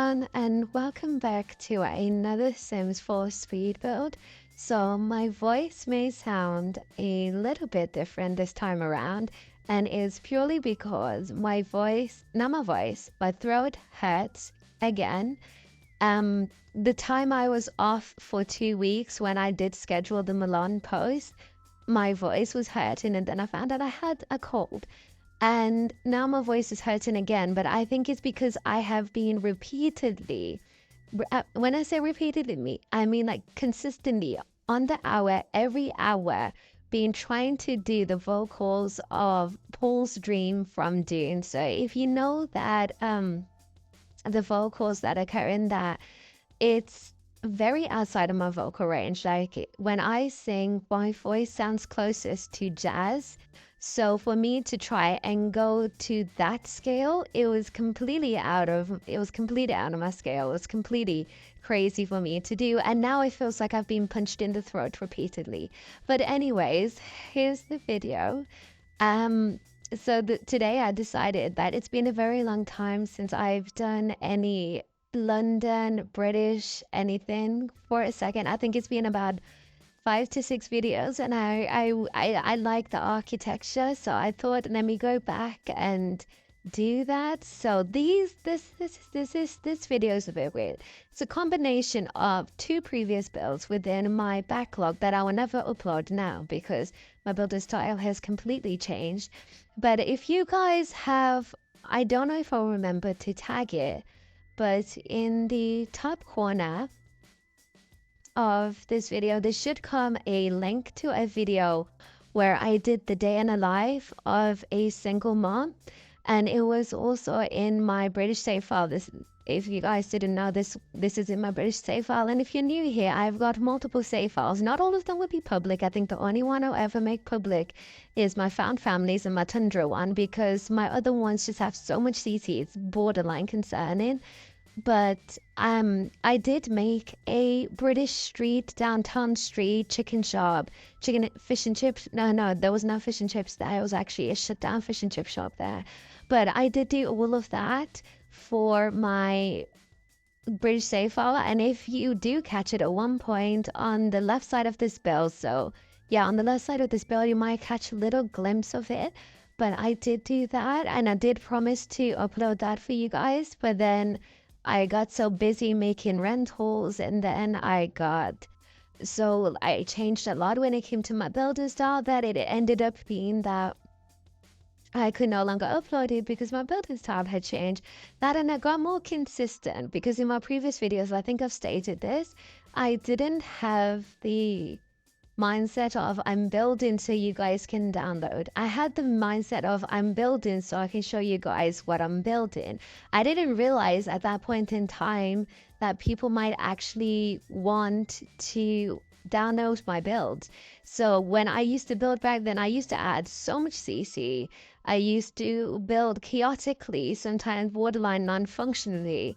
everyone, and welcome back to another Sims 4 speed build. So my voice may sound a little bit different this time around, and is purely because my voice, not my voice, my throat hurts again. The time I was off for 2 weeks when I did schedule the Milan post, my voice was hurting, and then I found out I had a cold. And now my voice is hurting again, but I think it's because I have been repeatedly, when I say repeatedly, I mean like consistently on the hour, every hour, been trying to do the vocals of Paul's Dream from Dune. So if you know that, the vocals that occur in that, it's very outside of my vocal range. Like when I sing, my voice sounds closest to jazz. So for me to try and go to that scale, it was completely out of my scale. It was completely crazy for me to do. And now it feels like I've been punched in the throat repeatedly. But anyways, here's the video. Today I decided that it's been a very long time since I've done any London, British, anything for a second. I think it's been about 5 to 6 videos, and I like the architecture, so I thought let me go back and do that. So this video is a bit weird. It's a combination of 2 previous builds within my backlog that I will never upload now because my builder style has completely changed. But if you guys have, I don't know if I'll remember to tag it, but in the top corner of this video, there should come a link to a video where I did the day in a life of a single mom, and it was also in my British save file. This, if you guys didn't know, this is in my British save file. And if you're new here, I've got multiple save files. Not all of them will be public. I think the only one I'll ever make public is my found families and my Tundra one, because my other ones just have so much CC, it's borderline concerning. But I did make a British street, downtown street chicken shop, fish and chips. No, there was no fish and chips there. It was actually a shut down fish and chip shop there. But I did do all of that for my British save file. And if you do catch it at one point on the left side of this build, so yeah, on the left side of this build, you might catch a little glimpse of it. But I did do that, and I did promise to upload that for you guys. But then I got so busy making rentals, and then I changed a lot when it came to my builder style, that it ended up being that I could no longer upload it because my building style had changed. That, and I got more consistent because in my previous videos, I think I've stated this, I didn't have the mindset of I'm building so you guys can download. I had the mindset of I'm building so I can show you guys what I'm building. I didn't realize at that point in time that people might actually want to download my builds. So when I used to build back then, I used to add so much CC. I used to build chaotically, sometimes borderline non-functionally.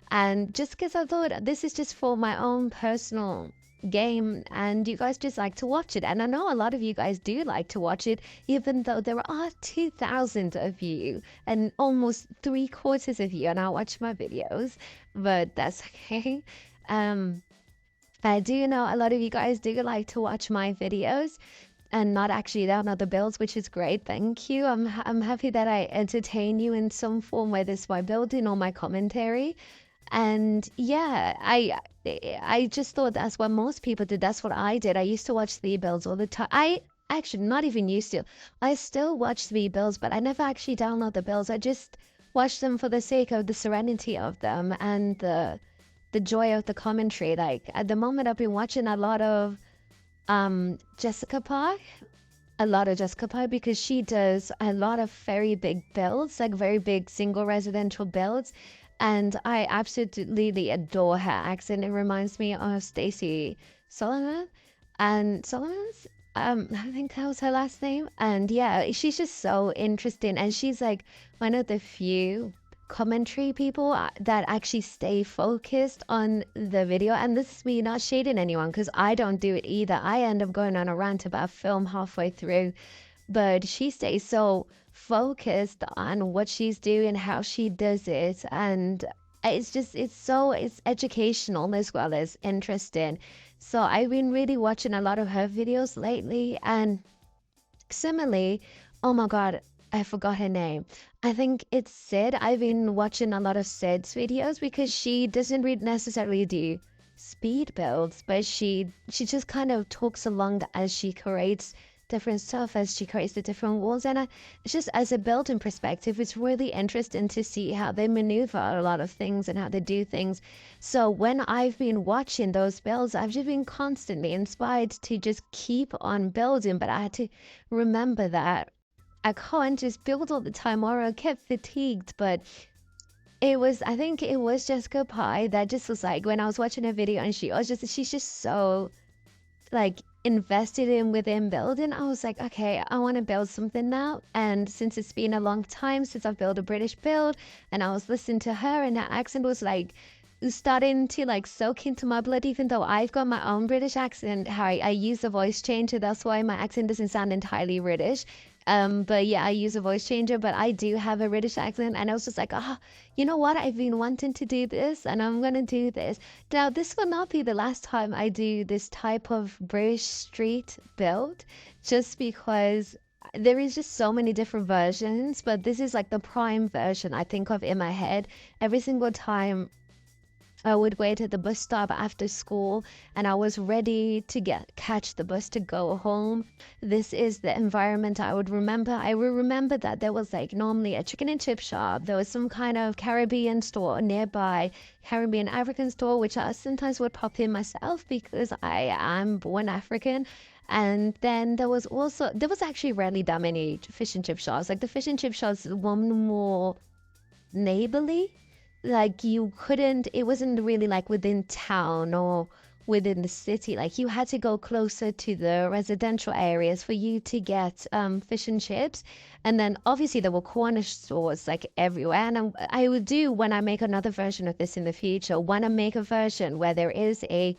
And just because I thought this is just for my own personal game and you guys just like to watch it, and I know a lot of you guys do like to watch it, even though there are 2,000 of you and almost 3/4 of you and I watch my videos, but that's okay. I do know a lot of you guys do like to watch my videos and not actually download the builds, which is great. Thank you. I'm happy that I entertain you in some form, whether it's my building or my commentary. And yeah, I just thought that's what most people did. That's what I did. I used to watch the builds all the time. I actually not even used to. I still watch the builds, but I never actually download the builds. I just watch them for the sake of the serenity of them and the joy of the commentary. Like at the moment, I've been watching a lot of Jessica Park. A lot of Jessica Park because she does a lot of very big builds, like very big single residential builds. And I absolutely adore her accent. It reminds me of Stacey Solomon. And Solomon's, I think that was her last name. And yeah, she's just so interesting. And she's like one of the few commentary people that actually stay focused on the video. And this is me not shading anyone because I don't do it either. I end up going on a rant about film halfway through. But she stays so focused on what she's doing, how she does it, and It's educational as well as interesting. So I've been really watching a lot of her videos lately. And similarly, oh my god, I forgot her name. I think it's Sid. I've been watching a lot of Sid's videos because she doesn't really necessarily do speed builds, but she just kind of talks along as she creates different stuff, as she creates the different walls. And it's just, as a building perspective, it's really interesting to see how they maneuver a lot of things and how they do things. So when I've been watching those builds, I've just been constantly inspired to just keep on building. But I had to remember that I can't just build all the time or I'll get fatigued. But I think it was Jessica Pye that just was like, when I was watching a video and she's just so like invested in within building. I was like, okay, I want to build something now. And since it's been a long time since I've built a British build, and I was listening to her, and her accent was like starting to like soak into my blood, even though I've got my own British accent. How I use a voice changer, that's why my accent doesn't sound entirely British. But yeah, I use a voice changer, but I do have a British accent. And I was just like, you know what? I've been wanting to do this and I'm gonna do this. Now, this will not be the last time I do this type of British street build, just because there is just so many different versions, but this is like the prime version I think of in my head every single time I would wait at the bus stop after school and I was ready to catch the bus to go home. This is the environment I would remember. I will remember that there was like normally a chicken and chip shop. There was some kind of Caribbean store nearby, Caribbean African store, which I sometimes would pop in myself because I am born African. And then there was actually rarely that many fish and chip shops. Like the fish and chip shops were more neighborly, like you couldn't, it wasn't really like within town or within the city. Like you had to go closer to the residential areas for you to get fish and chips. And then obviously there were corner stores like everywhere. And I would do, when I make another version of this in the future, when I make a version where there is a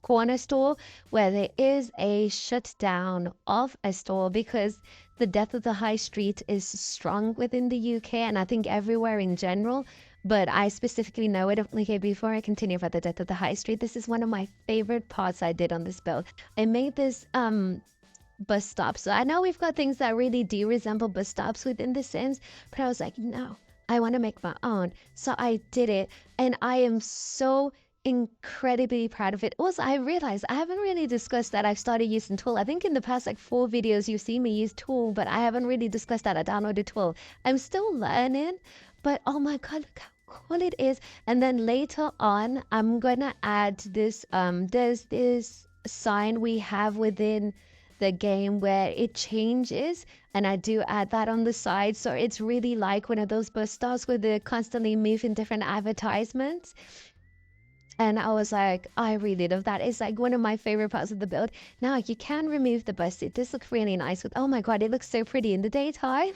corner store, where there is a shutdown of a store, because the death of the high street is strong within the UK and I think everywhere in general. But I specifically know it. Okay, before I continue about the death of the high street, this is one of my favorite parts I did on this build. I made this bus stop. So I know we've got things that really do resemble bus stops within the Sims, but I was like, no, I want to make my own. So I did it, and I am so incredibly proud of it. Also, I realized I haven't really discussed that I've started using Tool. I think in the past like 4 videos you've seen me use Tool, but I haven't really discussed that I downloaded Tool. I'm still learning, but oh my god, look how cool it is. And then later on, I'm gonna add this. There's this sign we have within the game where it changes, and I do add that on the side, so it's really like one of those bus stops where they're constantly moving different advertisements. And I was like, I really love that. It's like one of my favorite parts of the build. Now you can remove the bus. It does look really nice with, oh my god, it looks so pretty in the daytime.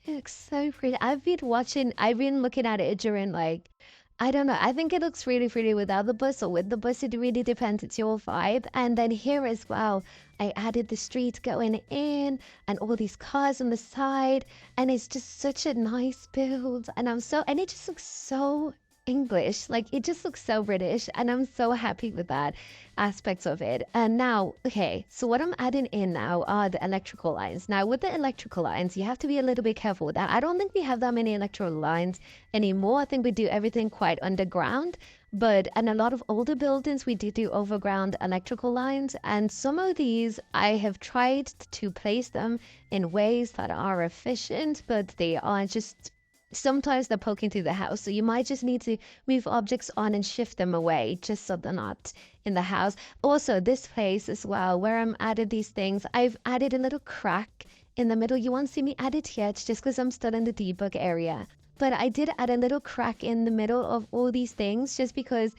It looks so pretty. I've been looking at it during like, I don't know. I think it looks really pretty without the bus or with the bus. It really depends. It's your vibe. And then here as well, I added the street going in and all these cars on the side. And it's just such a nice build. And it just looks so English. Like it just looks so British, and I'm so happy with that aspects of it. And now, okay, so what I'm adding in now are the electrical lines. Now with the electrical lines, you have to be a little bit careful with that. I don't think we have that many electrical lines anymore. I think we do everything quite underground, but in a lot of older buildings we do overground electrical lines, and some of these I have tried to place them in ways that are efficient, but they are just, sometimes they're poking through the house, so you might just need to move objects on and shift them away just so they're not in the house. Also, this place as well, where I'm added these things, I've added a little crack in the middle. You won't see me add it yet just because I'm still in the debug area, but I did add a little crack in the middle of all these things just because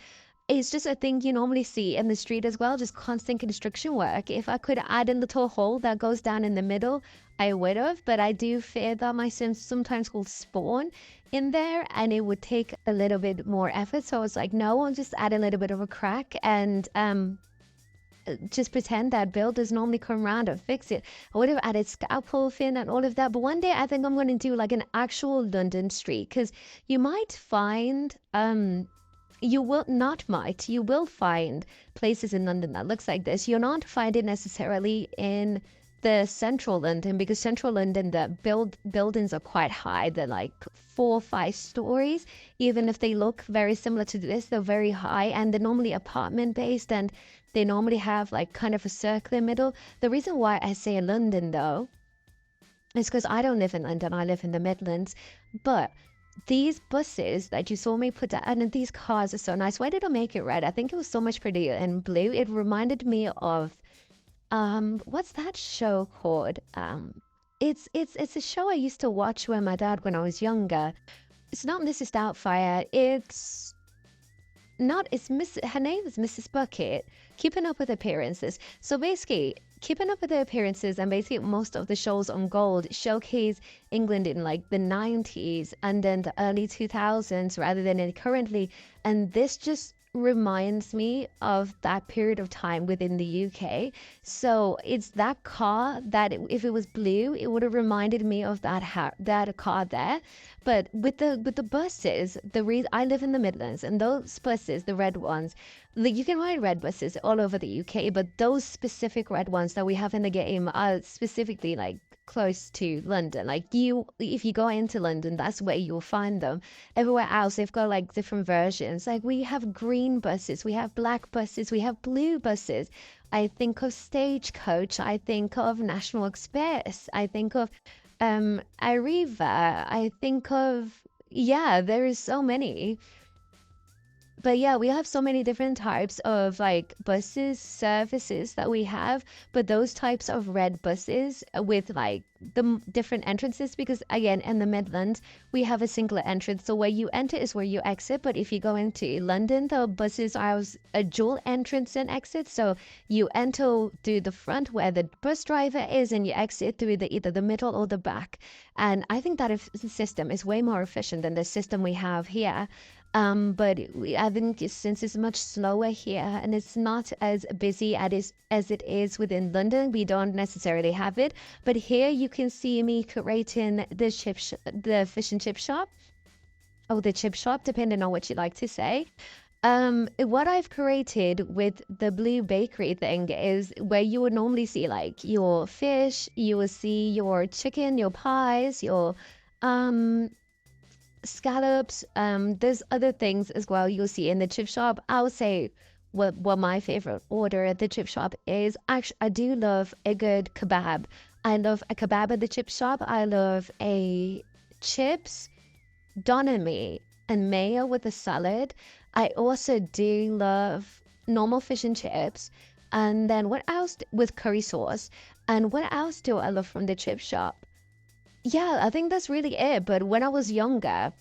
it's just a thing you normally see in the street as well, just constant construction work. If I could add a little hole that goes down in the middle, I would have, but I do fear that my Sims sometimes will spawn in there and it would take a little bit more effort. So I was like, no, I'll just add a little bit of a crack. And just pretend that builders normally come around and fix it. I would have added scalpel fin and all of that. But one day I think I'm going to do like an actual London street, because you might find you will not might you will find places in London that looks like this. You'll not find it necessarily in the central London, because central London, the buildings are quite high. They're like 4 or 5 stories. Even if they look very similar to this, they're very high, and they're normally apartment based, and they normally have like kind of a circular middle. The reason why I say London though is because I don't live in London, I live in the Midlands. But these buses that you saw me put down, and these cars are so nice. Why did I make it red? I think it was so much prettier in blue. It reminded me of what's that show called? It's a show I used to watch with my dad when I was younger. It's not Mrs. Doubtfire. It's not. It's Miss. Her name is Mrs. Bucket. Keeping Up with Appearances. So basically, Keeping Up with the Appearances and basically most of the shows on Gold showcase England in like the 90s and then the early 2000s rather than in currently. And this just reminds me of that period of time within the UK. So it's that car that if it was blue, it would have reminded me of that car there. But with the buses, the reason I live in the Midlands, and those buses, the red ones, you can ride red buses all over the UK, but those specific red ones that we have in the game are specifically like close to London. Like if you go into London, that's where you'll find them. Everywhere else, they've got like different versions. Like we have green buses, we have black buses, we have blue buses. I think of Stagecoach, I think of National Express, I think of Arriva, I think of, yeah, there is so many. But yeah, we have so many different types of like buses, services that we have, but those types of red buses with like the different entrances, because again, in the Midlands, we have a single entrance. So where you enter is where you exit. But if you go into London, the buses are a dual entrance and exit. So you enter through the front where the bus driver is, and you exit through either the middle or the back. And I think that system is way more efficient than the system we have here. But I think since it's much slower here and it's not as busy as it is within London, we don't necessarily have it. But here you can see me creating the fish and chip shop, or the chip shop, depending on what you like to say. What I've created with the blue bakery thing is where you would normally see like your fish, you will see your chicken, your pies, your scallops. There's other things as well you'll see in the chip shop. I'll say what my favorite order at the chip shop is. Actually, I do love a good kebab. I love a kebab at the chip shop. I love a chips, doner meat, and mayo with a salad. I also do love normal fish and chips. And then what else with curry sauce? And what else do I love from the chip shop? Yeah, I think that's really it. But when I was younger,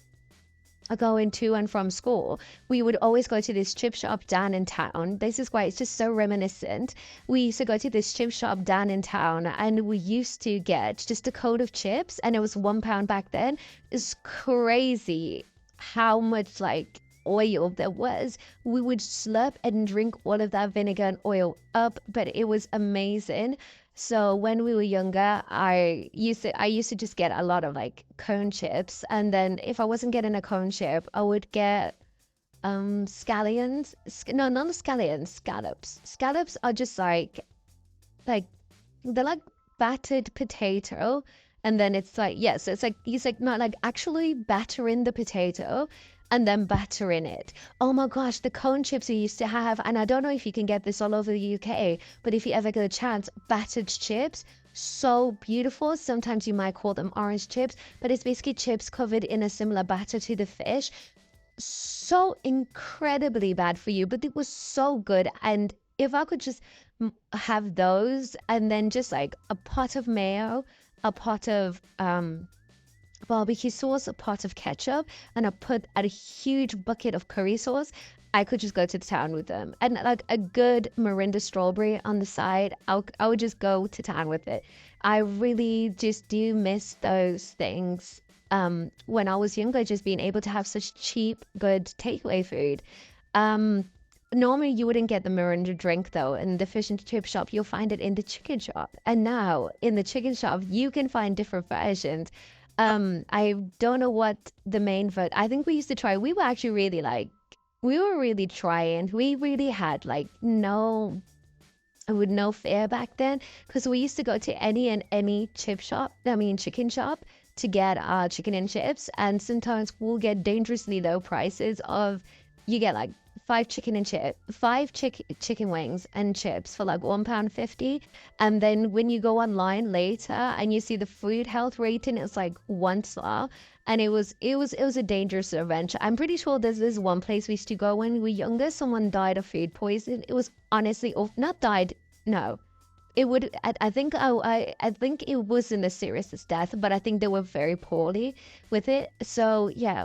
going to and from school, we would always go to this chip shop down in town. This is why it's just so reminiscent. We used to go to this chip shop down in town, and we used to get just a coat of chips, and it was £1 back then. It's crazy how much like oil there was. We would slurp and drink all of that vinegar and oil up, but it was amazing. So when we were younger, I used to just get a lot of like cone chips, and then if I wasn't getting a cone chip, I would get scallions. No, not scallions, scallops. Scallops are just like they're like battered potato, and then it's like, yeah, so it's like not like actually battering the potato and then battering it. Oh my gosh, the cone chips we used to have, and I don't know if you can get this all over the UK, but if you ever get a chance, battered chips, so beautiful. Sometimes you might call them orange chips, but it's basically chips covered in a similar batter to the fish. So incredibly bad for you, but it was so good. And if I could just have those, and then just like a pot of mayo, a pot of barbecue sauce, a pot of ketchup, and I put a huge bucket of curry sauce, I could just go to town with them. And like a good Mirinda strawberry on the side, I would just go to town with it. I really just do miss those things. When I was younger, just being able to have such cheap, good takeaway food. normally you wouldn't get the Miranda drink though in the fish and chip shop. You'll find it in the chicken shop, and now in the chicken shop you can find different versions. I don't know what the main vote. I think we used to try. We were actually really like, we were really trying. We really had like with no fear back then, because we used to go to any chip shop, I mean chicken shop, to get our chicken and chips, and sometimes we'll get dangerously low prices of, you get like five chicken wings and chips for like £1.50, and then when you go online later and you see the food health rating, it's like 1 star. And it was a dangerous adventure. I'm pretty sure there's this one place we used to go when we were younger. Someone died of food poison. It was honestly not died. No, it would. I think I think it wasn't as serious as death, but I think they were very poorly with it. So yeah,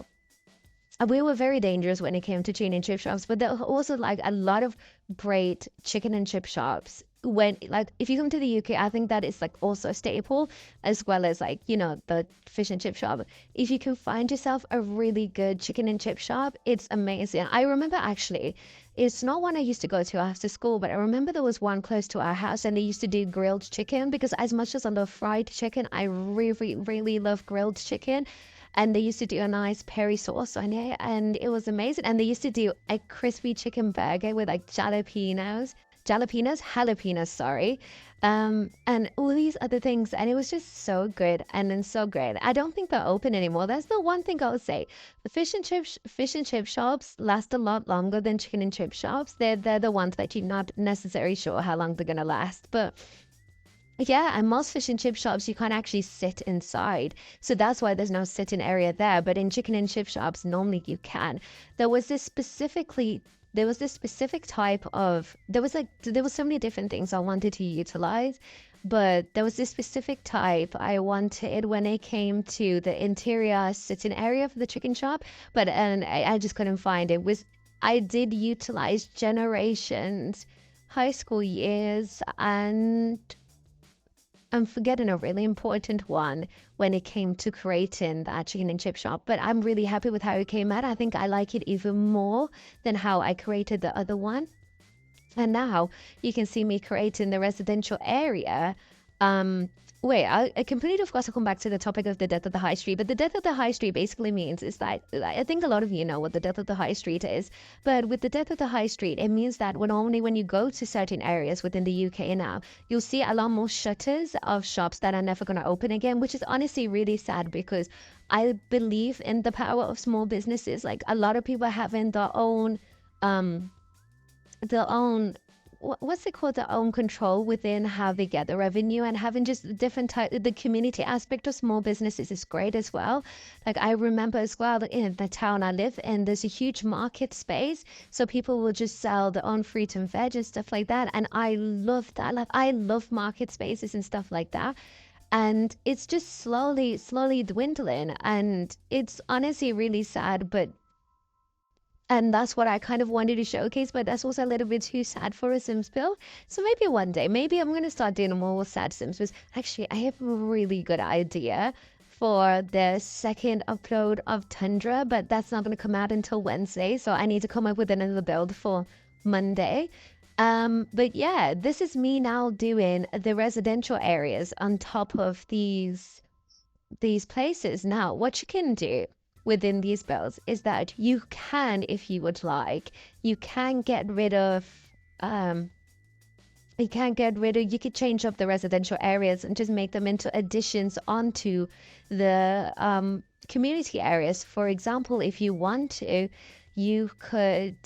we were very dangerous when it came to chain and chip shops, but there were also like a lot of great chicken and chip shops. When like if you come to the UK, I think that is like also a staple, as well as like, you know, the fish and chip shop. If you can find yourself a really good chicken and chip shop, it's amazing. I remember actually, it's not one I used to go to after school, but I remember there was one close to our house and they used to do grilled chicken, because as much as I love fried chicken, I really, really love grilled chicken. And they used to do a nice peri sauce on it, and it was amazing. And they used to do a crispy chicken burger with like jalapenos, sorry, and all these other things, and it was just so good and then so great. I don't think they're open anymore. That's the one thing I would say. The fish and chip shops last a lot longer than chicken and chip shops. They're the ones that you're not necessarily sure how long they're gonna last, but yeah, and most fish and chip shops you can't actually sit inside. So that's why there's no sitting area there. But in chicken and chip shops, normally you can. There was this specifically there was this specific type of there was so many different things I wanted to utilize, but there was this specific type I wanted when it came to the interior sitting area for the chicken shop, but and I just couldn't find it. Was I did utilize generations, high school years, and I'm forgetting a really important one when it came to creating that chicken and chip shop, but I'm really happy with how it came out. I think I like it even more than how I created the other one. And now you can see me creating the residential area. Wait, I completely forgot to come back to the topic of the death of the high street. But the death of the high street basically means is that I think a lot of you know what the death of the high street is. But with the death of the high street, it means that when you go to certain areas within the UK now, you'll see a lot more shutters of shops that are never going to open again, which is honestly really sad, because I believe in the power of small businesses. Like a lot of people having their own what's it called, their own control within how they get the revenue, and having just different type, the community aspect of small businesses is great as well. Like I remember as well that in the town I live in, there's a huge market space, so people will just sell their own fruit and veg and stuff like that, and I love that. Like I love market spaces and stuff like that, and it's just slowly dwindling, and it's honestly really sad. But and that's what I kind of wanted to showcase, but that's also a little bit too sad for a Sims build. So maybe one day, maybe I'm going to start doing more sad Sims builds. Actually, I have a really good idea for the second upload of Tundra, but that's not going to come out until Wednesday. So I need to come up with another build for Monday. But yeah, this is me now doing the residential areas on top of these places. Now, what you can do within these builds is that you can, if you would like, you can get rid of you could change up the residential areas and just make them into additions onto the community areas. For example, if you want to, you could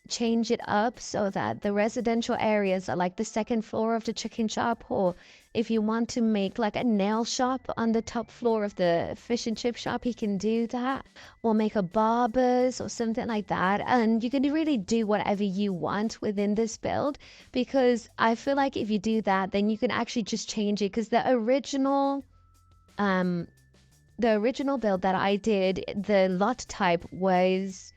change it up so that the residential areas are like the second floor of the chicken shop, or if you want to make like a nail shop on the top floor of the fish and chip shop, you can do that, or make a barber's or something like that. And you can really do whatever you want within this build, because I feel like if you do that, then you can actually just change it, because the original build that I did, the lot type was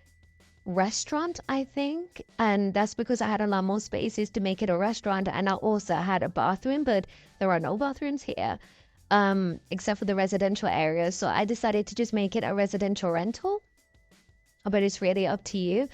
restaurant, I think, and that's because I had a lot more spaces to make it a restaurant, and I also had a bathroom, but there are no bathrooms here except for the residential area, so I decided to just make it a residential rental. But it's really up to you.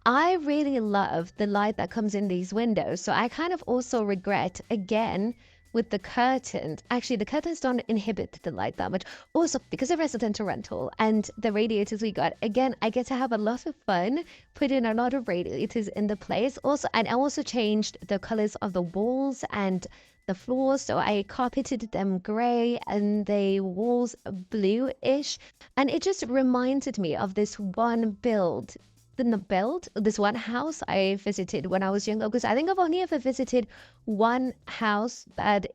I really love the light that comes in these windows. So I kind of also regret again with the curtains. Actually, the curtains don't inhibit the light that much. Also, because of residential rental and the radiators we got, again, I get to have a lot of fun putting a lot of radiators in the place. Also, and I also changed the colors of the walls and the floors. So I carpeted them gray and the walls blue-ish. And it just reminded me of this one this one house I visited when I was younger, because I think I've only ever visited one house that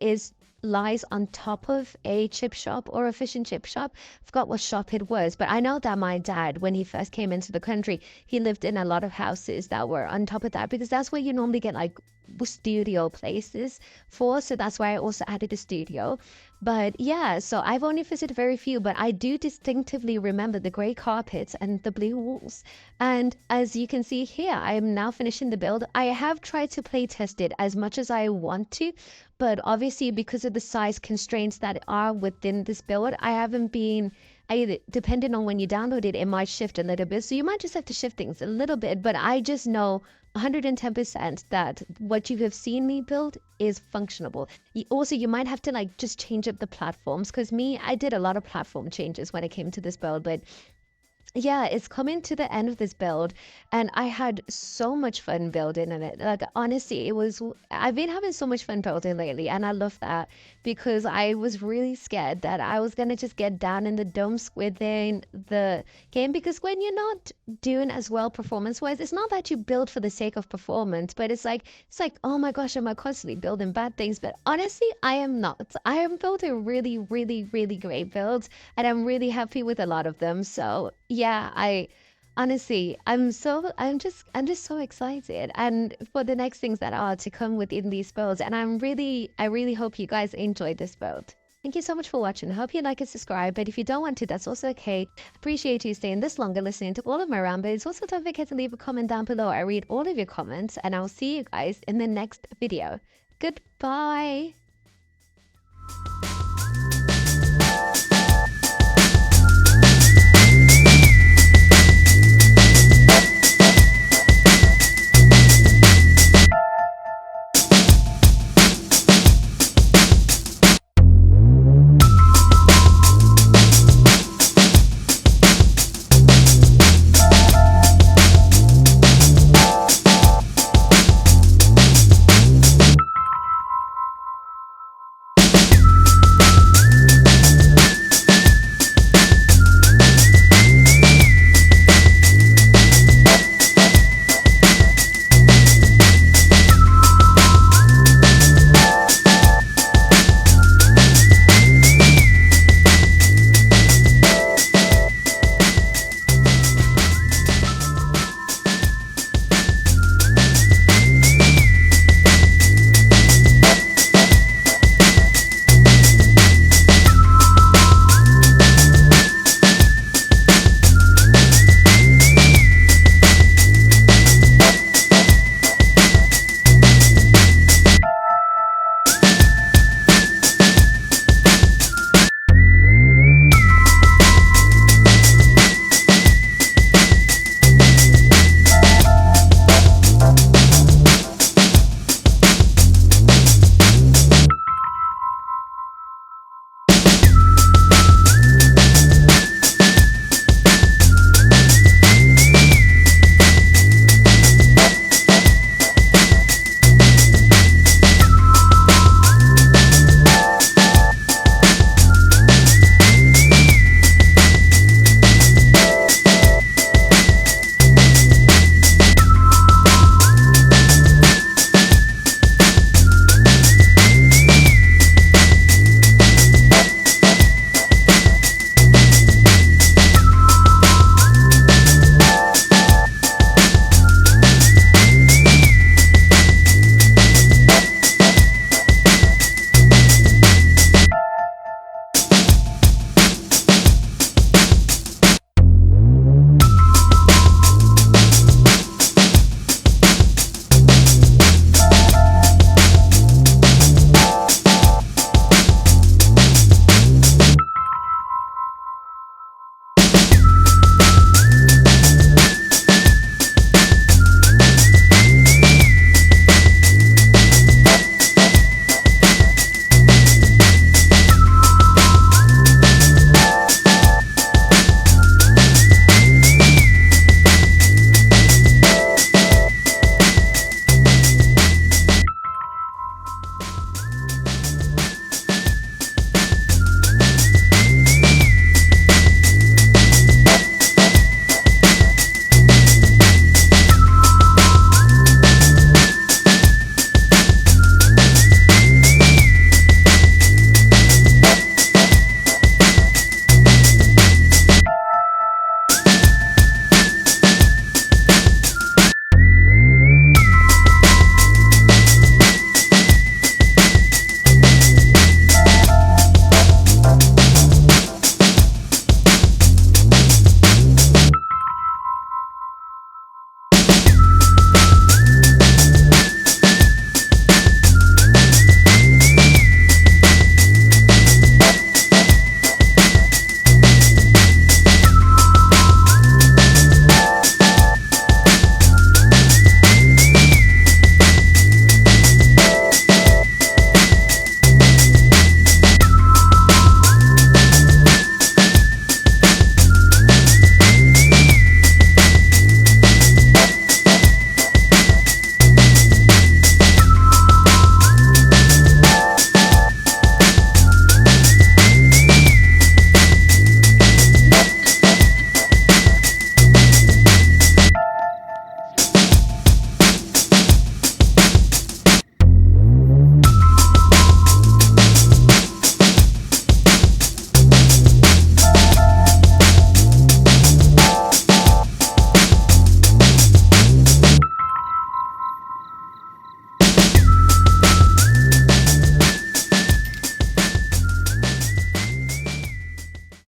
lies on top of a chip shop or a fish and chip shop. I forgot what shop it was, but I know that my dad, when he first came into the country, he lived in a lot of houses that were on top of that, because that's where you normally get like studio places for. So that's why I also added a studio. But yeah, so I've only visited very few, but I do distinctively remember the gray carpets and the blue walls. And as you can see here, I am now finishing the build. I have tried to play test it as much as I want to, but obviously because of the size constraints that are within this build, I haven't been, depending on when you download it, it might shift a little bit. So you might just have to shift things a little bit, but I just know 110% that what you have seen me build is functionable. Also, you might have to like just change up the platforms, because I did a lot of platform changes when it came to this build, but yeah, it's coming to the end of this build, and I had so much fun building in it. Like, honestly, I've been having so much fun building lately, and I love that, because I was really scared that I was gonna just get down in the dumps within the game, because when you're not doing as well performance-wise, it's not that you build for the sake of performance, but it's like, oh my gosh, am I constantly building bad things? But honestly, I am not. I am building really, really, really great builds, and I'm really happy with a lot of them. So yeah, I honestly, I'm just so excited, and for the next things that are to come within these builds, and I really hope you guys enjoyed this build. Thank you so much for watching. I hope you like and subscribe, but if you don't want to, that's also okay. Appreciate you staying this long and listening to all of my rambles. Also, don't forget to leave a comment down below. I read all of your comments, and I'll see you guys in the next video. Goodbye.